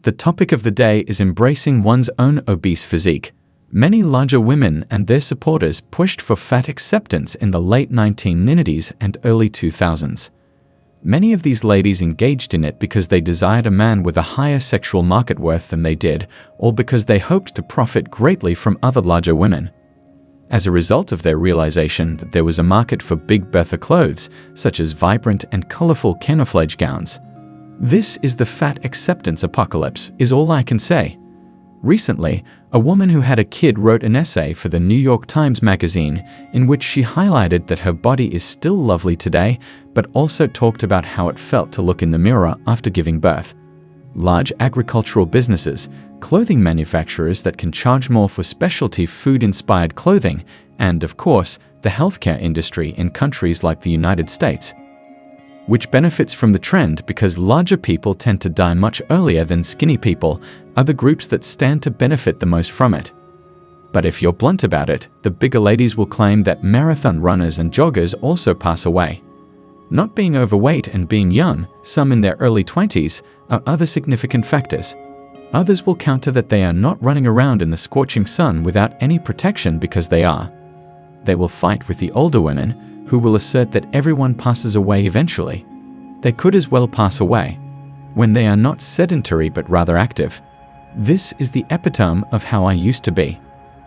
The topic of the day is embracing one's own obese physique. Many larger women and their supporters pushed for fat acceptance in the late 1990s and early 2000s. Many of these ladies engaged in it because they desired a man with a higher sexual market worth than they did, or because they hoped to profit greatly from other larger women. As a result of their realization that there was a market for big Bertha clothes, such as vibrant and colorful camouflage gowns. This is the fat acceptance apocalypse, is all I can say. Recently, a woman who had a kid wrote an essay for the New York Times magazine in which she highlighted that her body is still lovely today, but also talked about how it felt to look in the mirror after giving birth. Large agricultural businesses, clothing manufacturers that can charge more for specialty food-inspired clothing, and, of course, the healthcare industry in countries like the United States, which benefits from the trend because larger people tend to die much earlier than skinny people, are the groups that stand to benefit the most from it. But if you're blunt about it, the bigger ladies will claim that marathon runners and joggers also pass away. Not being overweight and being young, some in their early 20s, are other significant factors. Others will counter that they are not running around in the scorching sun without any protection because they are. They will fight with the older women, who will assert that everyone passes away eventually. They could as well pass away when they are not sedentary but rather active. This is the epitome of how I used to be.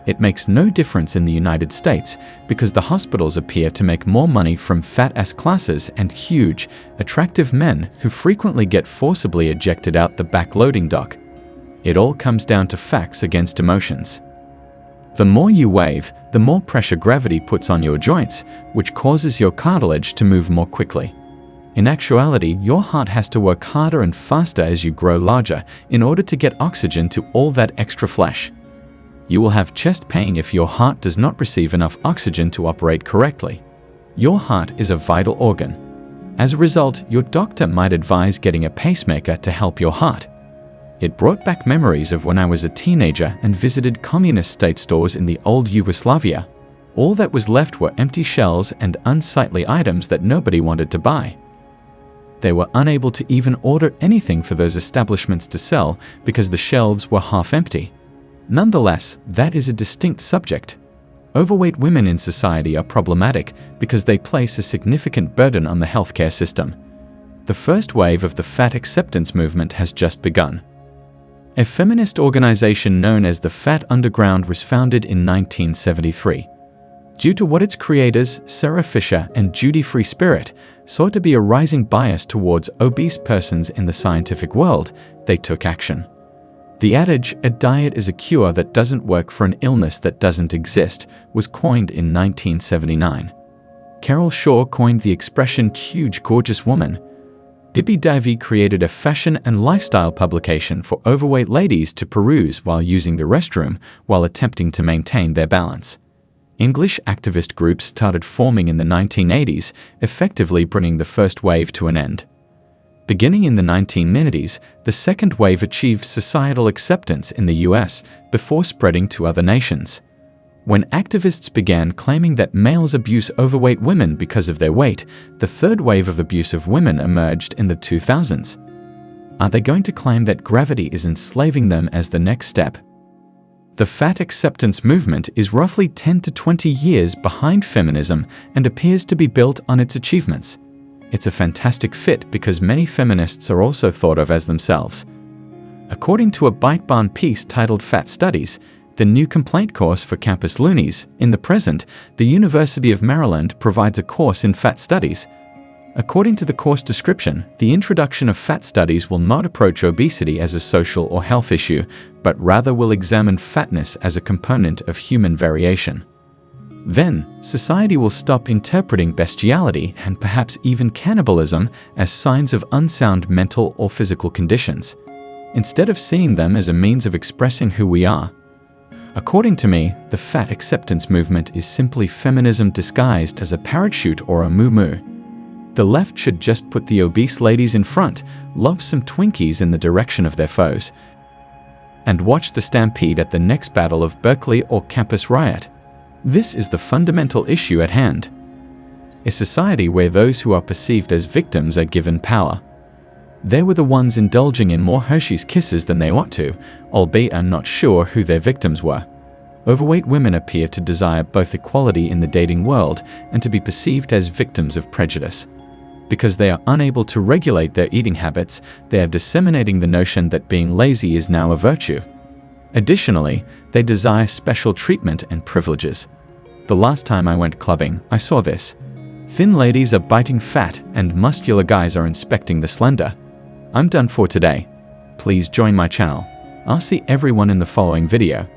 It makes no difference in the United States because the hospitals appear to make more money from fat-ass classes and huge, attractive men who frequently get forcibly ejected out the back-loading dock. It all comes down to facts against emotions. The more you wave, the more pressure gravity puts on your joints, which causes your cartilage to move more quickly. In actuality, your heart has to work harder and faster as you grow larger in order to get oxygen to all that extra flesh. You will have chest pain if your heart does not receive enough oxygen to operate correctly. Your heart is a vital organ. As a result, your doctor might advise getting a pacemaker to help your heart. It brought back memories of when I was a teenager and visited communist state stores in the old Yugoslavia. All that was left were empty shelves and unsightly items that nobody wanted to buy. They were unable to even order anything for those establishments to sell because the shelves were half empty. Nonetheless, that is a distinct subject. Overweight women in society are problematic because they place a significant burden on the healthcare system. The first wave of the fat acceptance movement has just begun. A feminist organization known as the Fat Underground was founded in 1973. Due to what its creators, Sarah Fisher and Judy Free Spirit, saw to be a rising bias towards obese persons in the scientific world, they took action. The adage, "a diet is a cure that doesn't work for an illness that doesn't exist," was coined in 1979. Carol Shaw coined the expression "huge, gorgeous woman." Debbie Davy created a fashion and lifestyle publication for overweight ladies to peruse while using the restroom while attempting to maintain their balance. English activist groups started forming in the 1980s, effectively bringing the first wave to an end. Beginning in the 1990s, the second wave achieved societal acceptance in the US before spreading to other nations. When activists began claiming that males abuse overweight women because of their weight, the third wave of abuse of women emerged in the 2000s. Are they going to claim that gravity is enslaving them as the next step? The fat acceptance movement is roughly 10 to 20 years behind feminism and appears to be built on its achievements. It's a fantastic fit because many feminists are also thought of as themselves. According to a Byte Barn piece titled Fat Studies, the new complaint course for campus loonies, in the present, the University of Maryland provides a course in fat studies. According to the course description, the introduction of fat studies will not approach obesity as a social or health issue, but rather will examine fatness as a component of human variation. Then, society will stop interpreting bestiality and perhaps even cannibalism as signs of unsound mental or physical conditions, instead of seeing them as a means of expressing who we are. According to me, the fat acceptance movement is simply feminism disguised as a parachute or a moo-moo. The left should just put the obese ladies in front, love some Twinkies in the direction of their foes, and watch the stampede at the next battle of Berkeley or campus riot. This is the fundamental issue at hand. A society where those who are perceived as victims are given power. They were the ones indulging in more Hershey's Kisses than they ought to, albeit I'm not sure who their victims were. Overweight women appear to desire both equality in the dating world and to be perceived as victims of prejudice. Because they are unable to regulate their eating habits, they are disseminating the notion that being lazy is now a virtue. Additionally, they desire special treatment and privileges. The last time I went clubbing, I saw this. Thin ladies are biting fat and muscular guys are inspecting the slender. I'm done for today. Please join my channel. I'll see everyone in the following video.